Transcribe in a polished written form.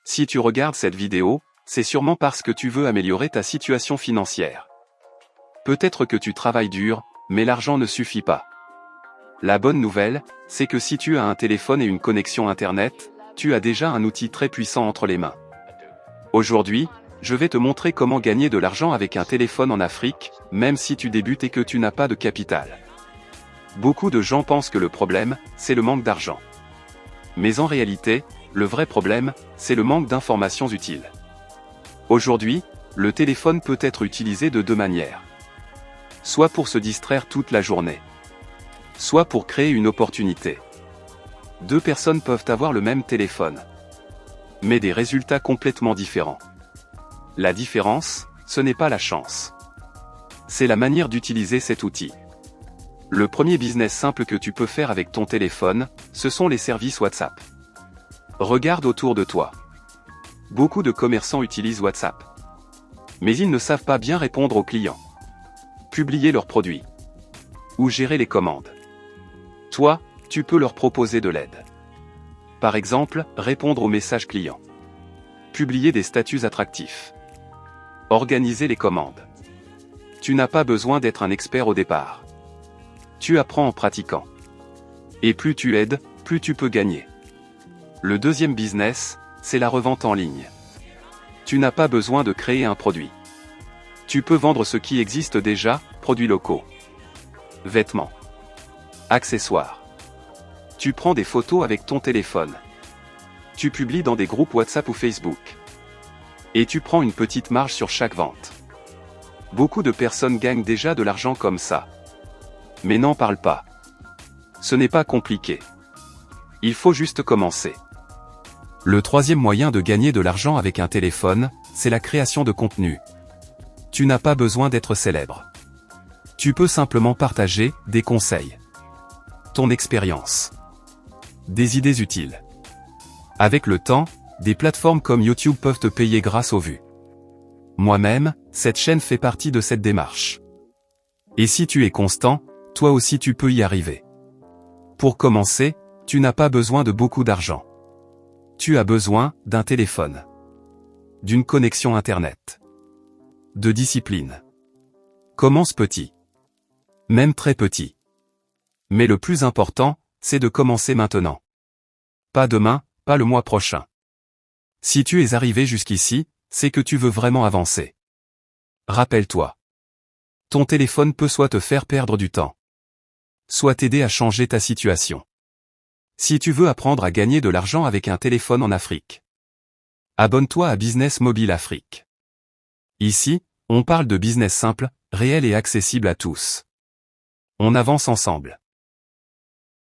Si tu regardes cette vidéo, c'est sûrement parce que tu veux améliorer ta situation financière. Peut-être que tu travailles dur, mais l'argent ne suffit pas. La bonne nouvelle, c'est que si tu as un téléphone et une connexion Internet, tu as déjà un outil très puissant entre les mains. Aujourd'hui, je vais te montrer comment gagner de l'argent avec un téléphone en Afrique, même si tu débutes et que tu n'as pas de capital. Beaucoup de gens pensent que le problème, c'est le manque d'argent. Mais en réalité, le vrai problème, c'est le manque d'informations utiles. Aujourd'hui, le téléphone peut être utilisé de deux manières. Soit pour se distraire toute la journée, soit pour créer une opportunité. Deux personnes peuvent avoir le même téléphone, mais des résultats complètement différents. La différence, ce n'est pas la chance. C'est la manière d'utiliser cet outil. Le premier business simple que tu peux faire avec ton téléphone, ce sont les services WhatsApp. Regarde autour de toi. Beaucoup de commerçants utilisent WhatsApp. Mais ils ne savent pas bien répondre aux clients, publier leurs produits ou gérer les commandes. Toi, tu peux leur proposer de l'aide. Par exemple, répondre aux messages clients, publier des statuts attractifs, organiser les commandes. Tu n'as pas besoin d'être un expert au départ. Tu apprends en pratiquant. Et plus tu aides, plus tu peux gagner. Le deuxième business, c'est la revente en ligne. Tu n'as pas besoin de créer un produit. Tu peux vendre ce qui existe déjà, produits locaux, vêtements, accessoires. Tu prends des photos avec ton téléphone. Tu publies dans des groupes WhatsApp ou Facebook. Et tu prends une petite marge sur chaque vente. Beaucoup de personnes gagnent déjà de l'argent comme ça. Mais n'en parle pas. Ce n'est pas compliqué. Il faut juste commencer. Le troisième moyen de gagner de l'argent avec un téléphone, c'est la création de contenu. Tu n'as pas besoin d'être célèbre. Tu peux simplement partager des conseils, ton expérience, des idées utiles. Avec le temps, des plateformes comme YouTube peuvent te payer grâce aux vues. Moi-même, cette chaîne fait partie de cette démarche. Et si tu es constant, toi aussi tu peux y arriver. Pour commencer, tu n'as pas besoin de beaucoup d'argent. Tu as besoin d'un téléphone, d'une connexion Internet, de discipline. Commence petit. Même très petit. Mais le plus important, c'est de commencer maintenant. Pas demain, pas le mois prochain. Si tu es arrivé jusqu'ici, c'est que tu veux vraiment avancer. Rappelle-toi. Ton téléphone peut soit te faire perdre du temps, soit t'aider à changer ta situation. Si tu veux apprendre à gagner de l'argent avec un téléphone en Afrique, abonne-toi à Business Mobile Afrique. Ici, on parle de business simple, réel et accessible à tous. On avance ensemble.